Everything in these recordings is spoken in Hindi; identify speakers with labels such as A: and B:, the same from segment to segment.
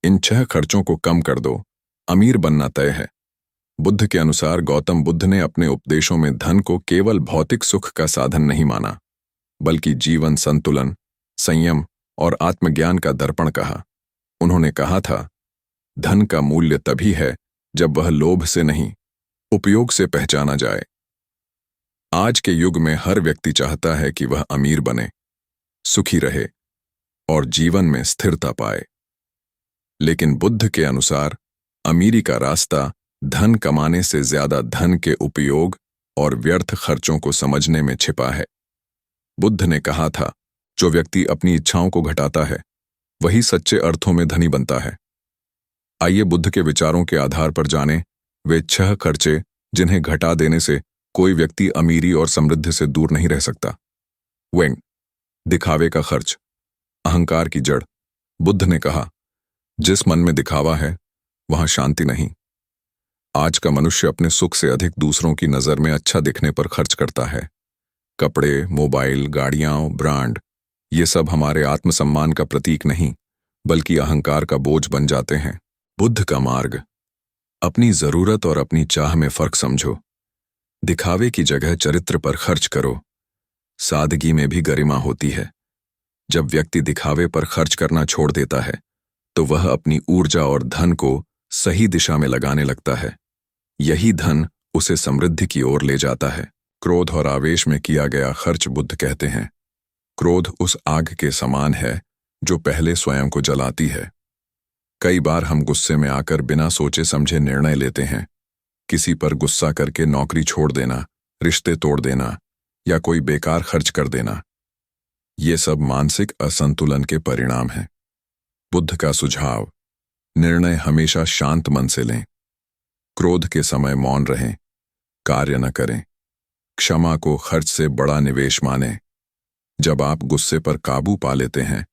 A: इन 6 खर्चों को कम कर दो, अमीर बनना तय है। बुद्ध के अनुसार गौतम बुद्ध ने अपने उपदेशों में धन को केवल भौतिक सुख का साधन नहीं माना, बल्कि जीवन संतुलन, संयम और आत्मज्ञान का दर्पण कहा। उन्होंने कहा था, धन का मूल्य तभी है जब वह लोभ से नहीं, उपयोग से पहचाना जाए। आज के युग में हर व्यक्ति चाहता है कि वह अमीर बने, सुखी रहे और जीवन में स्थिरता पाए। लेकिन बुद्ध के अनुसार अमीरी का रास्ता धन कमाने से ज्यादा धन के उपयोग और व्यर्थ खर्चों को समझने में छिपा है। बुद्ध ने कहा था, जो व्यक्ति अपनी इच्छाओं को घटाता है वही सच्चे अर्थों में धनी बनता है। आइए बुद्ध के विचारों के आधार पर जानें वे 6 खर्चे जिन्हें घटा देने से कोई व्यक्ति अमीरी और समृद्धि से दूर नहीं रह सकता। वेंग, दिखावे का खर्च, अहंकार की जड़। बुद्ध ने कहा, जिस मन में दिखावा है वहां शांति नहीं। आज का मनुष्य अपने सुख से अधिक दूसरों की नजर में अच्छा दिखने पर खर्च करता है। कपड़े, मोबाइल, गाड़ियां, ब्रांड, ये सब हमारे आत्मसम्मान का प्रतीक नहीं, बल्कि अहंकार का बोझ बन जाते हैं। बुद्ध का मार्ग, अपनी जरूरत और अपनी चाह में फर्क समझो। दिखावे की जगह चरित्र पर खर्च करो। सादगी में भी गरिमा होती है। जब व्यक्ति दिखावे पर खर्च करना छोड़ देता है तो वह अपनी ऊर्जा और धन को सही दिशा में लगाने लगता है। यही धन उसे समृद्धि की ओर ले जाता है। क्रोध और आवेश में किया गया खर्च, बुद्ध कहते हैं, क्रोध उस आग के समान है जो पहले स्वयं को जलाती है। कई बार हम गुस्से में आकर बिना सोचे समझे निर्णय लेते हैं। किसी पर गुस्सा करके नौकरी छोड़ देना, रिश्ते तोड़ देना या कोई बेकार खर्च कर देना, ये सब मानसिक असंतुलन के परिणाम हैं। बुद्ध का सुझाव, निर्णय हमेशा शांत मन से लें। क्रोध के समय मौन रहें, कार्य न करें। क्षमा को खर्च से बड़ा निवेश मानें। जब आप गुस्से पर काबू पा लेते हैं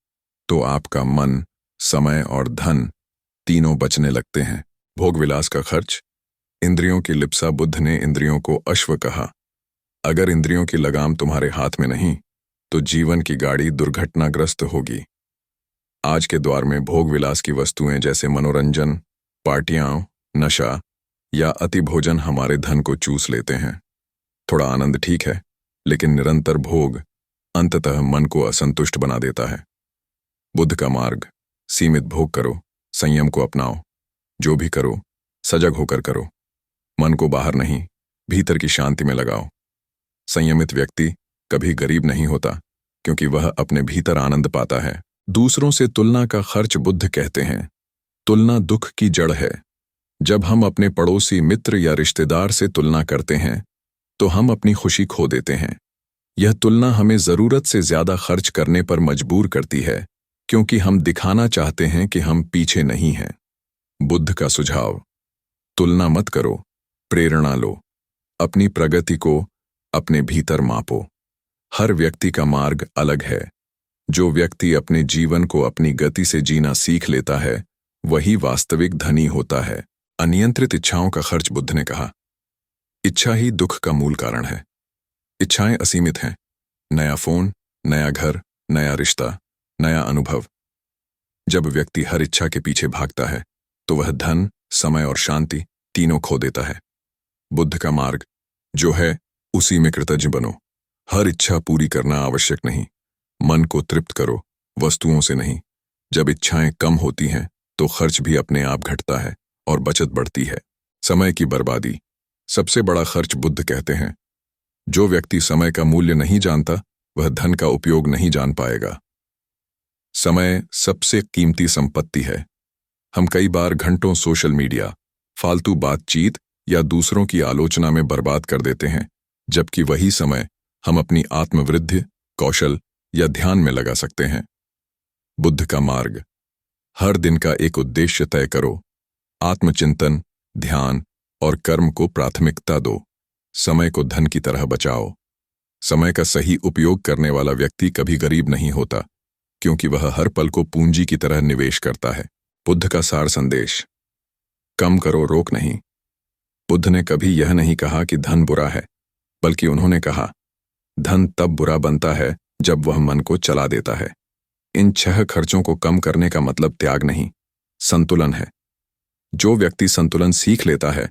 A: तो आपका मन, समय और धन तीनों बचने लगते हैं। भोग विलास का खर्च, इंद्रियों की लिप्सा। बुद्ध ने इंद्रियों को अश्व कहा। अगर इंद्रियों की लगाम तुम्हारे हाथ में नहीं तो जीवन की गाड़ी दुर्घटनाग्रस्त होगी। आज के दौर में भोग विलास की वस्तुएं जैसे मनोरंजन, पार्टियां, नशा या अति भोजन हमारे धन को चूस लेते हैं। थोड़ा आनंद ठीक है, लेकिन निरंतर भोग अंततः मन को असंतुष्ट बना देता है। बुद्ध का मार्ग, सीमित भोग करो, संयम को अपनाओ। जो भी करो सजग होकर करो। मन को बाहर नहीं, भीतर की शांति में लगाओ। संयमित व्यक्ति कभी गरीब नहीं होता, क्योंकि वह अपने भीतर आनंद पाता है। दूसरों से तुलना का खर्च, बुद्ध कहते हैं, तुलना दुख की जड़ है। जब हम अपने पड़ोसी, मित्र या रिश्तेदार से तुलना करते हैं तो हम अपनी खुशी खो देते हैं। यह तुलना हमें जरूरत से ज्यादा खर्च करने पर मजबूर करती है, क्योंकि हम दिखाना चाहते हैं कि हम पीछे नहीं हैं। बुद्ध का सुझाव, तुलना मत करो, प्रेरणा लो। अपनी प्रगति को अपने भीतर मापो। हर व्यक्ति का मार्ग अलग है। जो व्यक्ति अपने जीवन को अपनी गति से जीना सीख लेता है वही वास्तविक धनी होता है। अनियंत्रित इच्छाओं का खर्च, बुद्ध ने कहा, इच्छा ही दुख का मूल कारण है। इच्छाएं असीमित हैं। नया फोन, नया घर, नया रिश्ता, नया अनुभव। जब व्यक्ति हर इच्छा के पीछे भागता है तो वह धन, समय और शांति तीनों खो देता है। बुद्ध का मार्ग जो है उसी में कृतज्ञ बनो। हर इच्छा पूरी करना आवश्यक नहीं। मन को तृप्त करो, वस्तुओं से नहीं। जब इच्छाएं कम होती हैं तो खर्च भी अपने आप घटता है और बचत बढ़ती है। समय की बर्बादी सबसे बड़ा खर्च, बुद्ध कहते हैं। जो व्यक्ति समय का मूल्य नहीं जानता वह धन का उपयोग नहीं जान पाएगा। समय सबसे कीमती संपत्ति है। हम कई बार घंटों सोशल मीडिया, फालतू बातचीत या दूसरों की आलोचना में बर्बाद कर देते हैं, जबकि वही समय हम अपनी आत्मवृद्धि, कौशल या ध्यान में लगा सकते हैं। बुद्ध का मार्ग, हर दिन का एक उद्देश्य तय करो। आत्मचिंतन, ध्यान और कर्म को प्राथमिकता दो। समय को धन की तरह बचाओ। समय का सही उपयोग करने वाला व्यक्ति कभी गरीब नहीं होता, क्योंकि वह हर पल को पूंजी की तरह निवेश करता है। बुद्ध का सार संदेश, कम करो, रोक नहीं। बुद्ध ने कभी यह नहीं कहा कि धन बुरा है, बल्कि उन्होंने कहा, धन तब बुरा बनता है जब वह मन को चला देता है। इन 6 खर्चों को कम करने का मतलब त्याग नहीं, संतुलन है। जो व्यक्ति संतुलन सीख लेता है